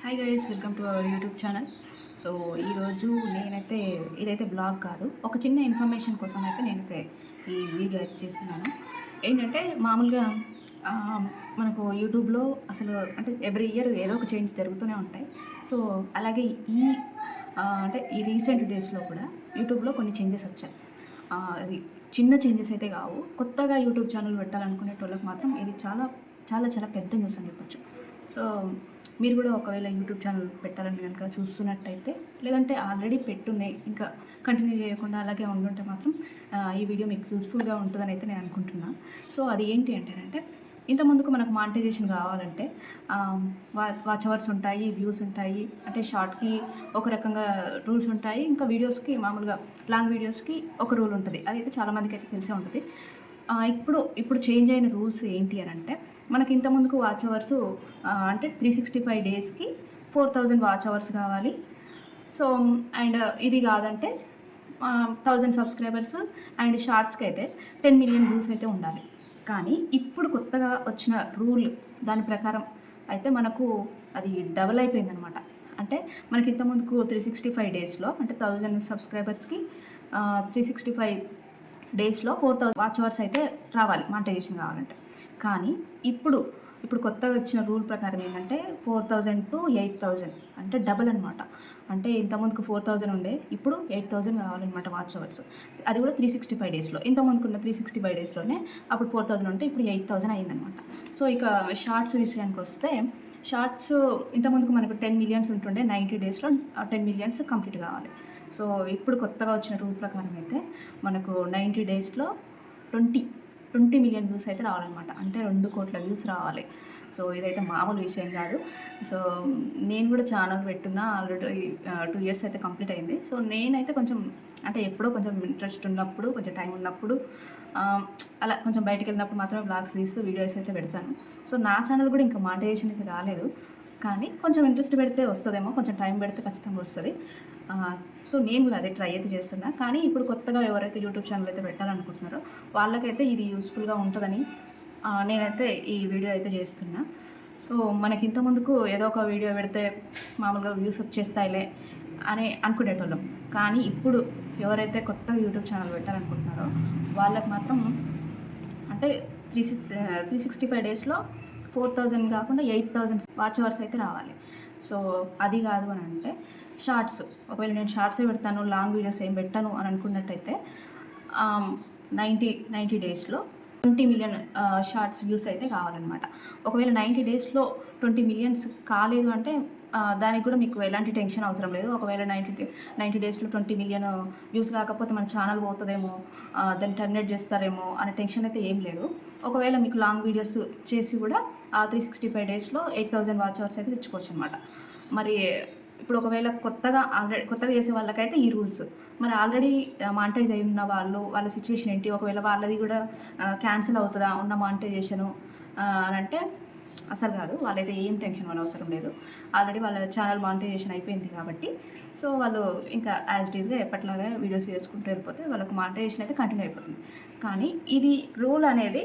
Hi guys, welcome to our YouTube channel. So ఈరోజు నేనైతే ఇదైతే బ్లాగ్ కాదు, ఒక చిన్న ఇన్ఫర్మేషన్ కోసం అయితే నేనైతే ఈ వీడియో అయితే చేస్తున్నాను. ఏంటంటే మామూలుగా ఆ, మనకు యూట్యూబ్లో అసలు అంటే ఎవ్రీ ఇయర్ ఏదో ఒక చేంజ్ జరుగుతూనే ఉంటాయి. సో అలాగే అంటే ఈ రీసెంట్ డేస్లో కూడా యూట్యూబ్లో కొన్ని చేంజెస్ వచ్చాయి. అది చిన్న చేంజెస్ అయితే కావు. కొత్తగా యూట్యూబ్ ఛానల్ పెట్టాలనుకునేటోళ్ళకి మాత్రం ఇది చాలా చాలా చాలా పెద్ద న్యూస్ అని చెప్పొచ్చు. సో మీరు కూడా ఒకవేళ యూట్యూబ్ ఛానల్ పెట్టాలని కనుక చూస్తున్నట్టయితే, లేదంటే ఆల్రెడీ పెట్టున్నాయి ఇంకా కంటిన్యూ చేయకుండా అలాగే ఉండుంటే మాత్రం ఈ వీడియో మీకు యూస్ఫుల్గా ఉంటుందని అయితే నేను అనుకుంటున్నాను. సో అది ఏంటి అంటే ఇంతకుముందుకు మనకు మానిటైజేషన్ కావాలంటే వాచ్ అవర్స్ ఉంటాయి, వ్యూస్ ఉంటాయి. అంటే షార్ట్కి ఒక రకంగా రూల్స్ ఉంటాయి, ఇంకా వీడియోస్కి మామూలుగా లాంగ్ వీడియోస్కి ఒక రూల్ ఉంటుంది. అదైతే చాలామందికి అయితే తెలిసే ఉంటుంది. ఇప్పుడు చేంజ్ అయిన రూల్స్ ఏంటి అని అంటే, మనకి ఇంతకుముందుకు వాచ్ అవర్స్ అంటే 365 డేస్కి 4000 వాచ్ అవర్స్ కావాలి. సో అండ్ ఇది కాదంటే 1000 సబ్స్క్రైబర్స్ అండ్ షార్ట్స్కి అయితే 10 మిలియన్ వ్యూస్ అయితే ఉండాలి. కానీ ఇప్పుడు కొత్తగా వచ్చిన రూల్ దాని ప్రకారం అయితే మనకు అది డబల్ అయిపోయిందనమాట. అంటే మనకి ఇంతకుముందుకు 365 డేస్లో అంటే 1000 సబ్స్క్రైబర్స్కి 365 డేస్లో 4000 వాచ్ అవర్స్ అయితే రావాలి మానిటైజేషన్ కావాలంటే. కానీ ఇప్పుడు కొత్తగా వచ్చిన రూల్ ప్రకారం ఏంటంటే 4000 టు 8000 అంటే డబల్ అనమాట. అంటే ఇంతకుముందుకు 4000 ఉండే, ఇప్పుడు 8000 కావాలన్నమాట వాచ్ అవర్స్. అది కూడా 365 డేస్లో. ఇంతకుముందుకున్న 365 డేస్లోనే అప్పుడు 4000 ఉంటే ఇప్పుడు 8000 అయిందనమాట. సో ఇక షార్ట్స్ విషయానికి వస్తే, షార్ట్స్ ఇంతకుముందుకు మనకు 10 మిలియన్స్ ఉంటుండే, 90 డేస్లో 10 మిలియన్స్ కంప్లీట్ కావాలి. సో ఇప్పుడు కొత్తగా వచ్చిన రూల్ ప్రకారం అయితే మనకు 90 డేస్లో 20 మిలియన్ వ్యూస్ అయితే రావాలన్నమాట. అంటే 2 కోట్ల వ్యూస్ రావాలి. సో ఇదైతే మామూలు విషయం కాదు. సో నేను కూడా ఛానల్ పెట్టున్నా ఆల్రెడీ 2 ఇయర్స్ అయితే కంప్లీట్ అయింది. సో నేనైతే కొంచెం అంటే ఎప్పుడో కొంచెం ఇంట్రెస్ట్ ఉన్నప్పుడు, కొంచెం టైం ఉన్నప్పుడు అలా కొంచెం బయటికి వెళ్ళినప్పుడు మాత్రమే బ్లాగ్స్ తీస్తూ వీడియోస్ అయితే పెడతాను. సో నా ఛానల్ కూడా ఇంకా మానిటైజేషన్ అయితే రాలేదు, కానీ కొంచెం ఇంట్రెస్ట్ పెడితే వస్తుందేమో, కొంచెం టైం పెడితే ఖచ్చితంగా వస్తుంది. సో నేను కూడా అదే ట్రై అయితే చేస్తున్నా. కానీ ఇప్పుడు కొత్తగా ఎవరైతే యూట్యూబ్ ఛానల్ అయితే పెట్టాలనుకుంటున్నారో వాళ్ళకైతే ఇది యూస్ఫుల్గా ఉంటుందని నేనైతే ఈ వీడియో అయితే చేస్తున్నా. సో మనకి ఇంతకుముందుకు ఏదో ఒక వీడియో పెడితే మామూలుగా వ్యూస్ వచ్చేస్తాయిలే అని అనుకునేటోళ్ళం. కానీ ఇప్పుడు ఎవరైతే కొత్తగా యూట్యూబ్ ఛానల్ పెట్టాలనుకుంటున్నారో వాళ్ళకి మాత్రం అంటే 365 డేస్లో 4000 కాకుండా 8000 వాచ్ అవర్స్ అయితే రావాలి. సో అది కాదు అని అంటే షార్ట్స్, ఒకవేళ నేను షార్ట్సే పెడతాను, లాంగ్ వీడియోస్ ఏం పెట్టాను అని అనుకున్నట్టయితే 90 డేస్లో 20 మిలియన్ షార్ట్స్ వ్యూస్ అయితే కావాలన్నమాట. ఒకవేళ 90 డేస్లో 20 మిలియన్స్ కాలేదు అంటే దానికి కూడా మీకు ఎలాంటి టెన్షన్ అవసరం లేదు. ఒకవేళ 90 డేస్లో 20 మిలియన్ వ్యూస్ కాకపోతే మన ఛానల్ పోతుందేమో, దాన్ని టర్మినేట్ చేస్తారేమో అనే టెన్షన్ అయితే ఏం లేదు. ఒకవేళ మీకు లాంగ్ వీడియోస్ చేసి కూడా 365 డేస్లో 8000 వాచ్ అవర్స్ అయితే తెచ్చుకోవచ్చు అనమాట. మరి ఇప్పుడు ఒకవేళ కొత్తగా చేసే వాళ్ళకైతే ఈ రూల్స్, మరి ఆల్రెడీ మానిటైజ్ అయి ఉన్న వాళ్ళ సిచ్యువేషన్ ఏంటి? ఒకవేళ వాళ్ళది కూడా క్యాన్సిల్ అవుతుందా ఉన్న మానిటైజేషను అని అంటే అసలు కాదు. వాళ్ళైతే ఏం టెన్షన్ వాళ్ళ అవసరం లేదు. ఆల్రెడీ వాళ్ళ ఛానల్ మానిటైజేషన్ అయిపోయింది కాబట్టి సో వాళ్ళు ఇంకా యాజ్ ఇట్ ఈస్గా ఎప్పటిలాగా వీడియోస్ చేసుకుంటూ వెళ్ళిపోతే వాళ్ళకు మానిటైజేషన్ అయితే కంటిన్యూ అయిపోతుంది. కానీ ఇది రూల్ అనేది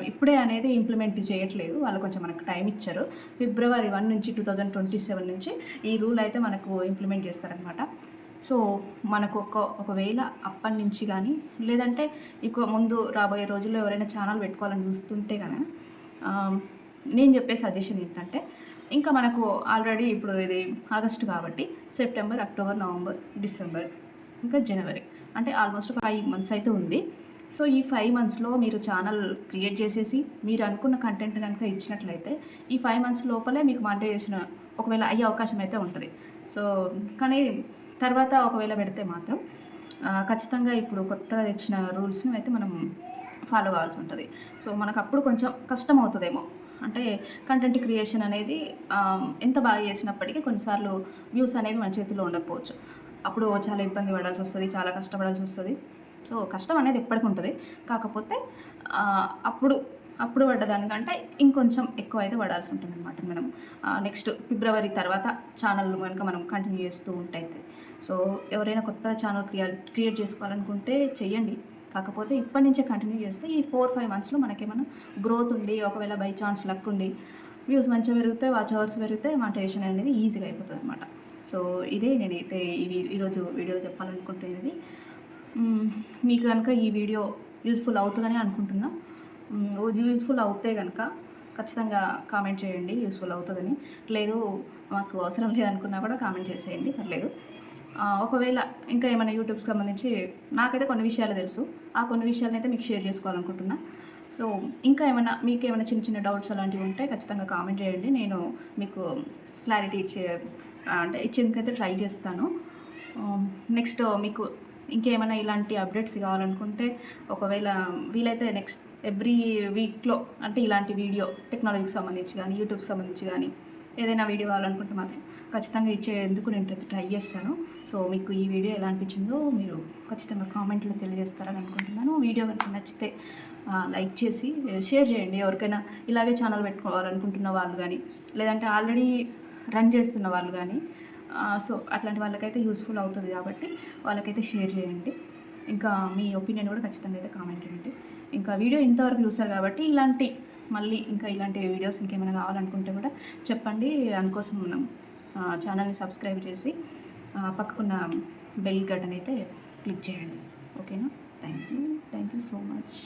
ఇప్పుడే అనేది ఇంప్లిమెంట్ చేయట్లేదు. వాళ్ళు కొంచెం మనకు టైం ఇచ్చారు. ఫిబ్రవరి 1 నుంచి 2027 నుంచి ఈ రూల్ అయితే మనకు ఇంప్లిమెంట్ చేస్తారనమాట. సో మనకు ఒకవేళ అప్పటి నుంచి కానీ, లేదంటే ఇక ముందు రాబోయే రోజుల్లో ఎవరైనా ఛానల్ పెట్టుకోవాలని చూస్తుంటే కనుక నేను చెప్పే సజెషన్ ఏంటంటే, ఇంకా మనకు ఆల్రెడీ ఇప్పుడు ఇది ఆగస్టు కాబట్టి సెప్టెంబర్, అక్టోబర్, నవంబర్, డిసెంబర్, ఇంకా జనవరి, అంటే ఆల్మోస్ట్ 5 మంత్స్ అయితే ఉంది. సో ఈ 5 మంత్స్లో మీరు ఛానల్ క్రియేట్ చేసేసి మీరు అనుకున్న కంటెంట్ కనుక ఇచ్చినట్లయితే ఈ 5 మంత్స్ లోపలే మీకు మానిటైజేషన్ ఒకవేళ అయ్యే అవకాశం అయితే ఉంటుంది. సో కానీ తర్వాత ఒకవేళ పెడితే మాత్రం ఖచ్చితంగా ఇప్పుడు కొత్తగా తెచ్చిన రూల్స్ని అయితే మనం ఫాలో కావాల్సి ఉంటుంది. సో మనకు అప్పుడు కొంచెం కష్టం అవుతుందేమో. అంటే కంటెంట్ క్రియేషన్ అనేది ఎంత బాగా చేసినప్పటికీ కొన్నిసార్లు వ్యూస్ అనేవి మన చేతిలో ఉండకపోవచ్చు. అప్పుడు చాలా ఇబ్బంది పడాల్సి వస్తుంది, చాలా కష్టపడాల్సి వస్తుంది. సో కష్టం అనేది ఎప్పటికీ ఉంటుంది. కాకపోతే అప్పుడు పడ్డదానికంటే ఇంకొంచెం ఎక్కువ అయితే పడాల్సి ఉంటుంది అనమాట. మనం నెక్స్ట్ ఫిబ్రవరి తర్వాత ఛానల్ కనుక మనం కంటిన్యూ చేస్తూ ఉంటే. సో ఎవరైనా కొత్త ఛానల్ క్రియేట్ చేసుకోవాలనుకుంటే చెయ్యండి. కాకపోతే ఇప్పటి నుంచే కంటిన్యూ చేస్తే ఈ 4-5 మంత్స్లో మనకేమైనా గ్రోత్ ఉండి, ఒకవేళ బై ఛాన్స్ లక్ ఉండి వ్యూస్ మంచిగా పెరుగుతాయి, వాచ్ అవర్స్ పెరుగుతాయి, మానిటైజేషన్ అనేది ఈజీగా అయిపోతుంది అనమాట. సో ఇదే నేనైతే ఈరోజు వీడియోలో చెప్పాలనుకుంటున్నది. మీకు కనుక ఈ వీడియో యూజ్ఫుల్ అవుతుందని అనుకుంటున్నా. యూజ్ఫుల్ అవుతే కనుక ఖచ్చితంగా కామెంట్ చేయండి యూస్ఫుల్ అవుతుందని. లేదు మాకు అవసరం లేదనుకున్నా కూడా కామెంట్ చేసేయండి, పర్లేదు. ఒకవేళ ఇంకా ఏమైనా యూట్యూబ్కి సంబంధించి నాకైతే కొన్ని విషయాలు తెలుసు. ఆ కొన్ని విషయాలనైతే మీకు షేర్ చేసుకోవాలనుకుంటున్నా. సో ఇంకా ఏమైనా మీకేమైనా చిన్న చిన్న డౌట్స్ అలాంటివి ఉంటే ఖచ్చితంగా కామెంట్ చేయండి. నేను మీకు క్లారిటీ అంటే ఇచ్చేందుకైతే ట్రై చేస్తాను. నెక్స్ట్ మీకు ఇంకేమైనా ఇలాంటి అప్డేట్స్ కావాలనుకుంటే, ఒకవేళ వీలైతే నెక్స్ట్ ఎవ్రీ వీక్లో అంటే ఇలాంటి వీడియో టెక్నాలజీకి సంబంధించి కానీ, యూట్యూబ్కి సంబంధించి కానీ ఏదైనా వీడియో కావాలనుకుంటే మాత్రం ఖచ్చితంగా ఇచ్చేందుకు నేను ట్రై చేస్తాను. సో మీకు ఈ వీడియో ఎలా అనిపించిందో మీరు ఖచ్చితంగా కామెంట్లో తెలియజేస్తారని అనుకుంటున్నాను. వీడియో కనుక నచ్చితే లైక్ చేసి షేర్ చేయండి. ఎవరికైనా ఇలాగే ఛానల్ పెట్టుకోవాలనుకుంటున్న వాళ్ళు కానీ, లేదంటే ఆల్రెడీ రన్ చేస్తున్న వాళ్ళు కానీ, సో అట్లాంటి వాళ్ళకైతే యూస్ఫుల్ అవుతుంది కాబట్టి వాళ్ళకైతే షేర్ చేయండి. ఇంకా మీ ఒపీనియన్ కూడా ఖచ్చితంగా అయితే కామెంట్ చేయండి. ఇంకా వీడియో ఇంతవరకు చూసారు కాబట్టి మళ్ళీ ఇంకా ఇలాంటి వీడియోస్ ఇంకేమైనా కావాలనుకుంటే కూడా చెప్పండి. అందుకోసం మనం ఛానల్ని సబ్స్క్రైబ్ చేసి పక్కకున్న బెల్ బటన్ అయితే క్లిక్ చేయండి. ఓకేనా? Thank you so much.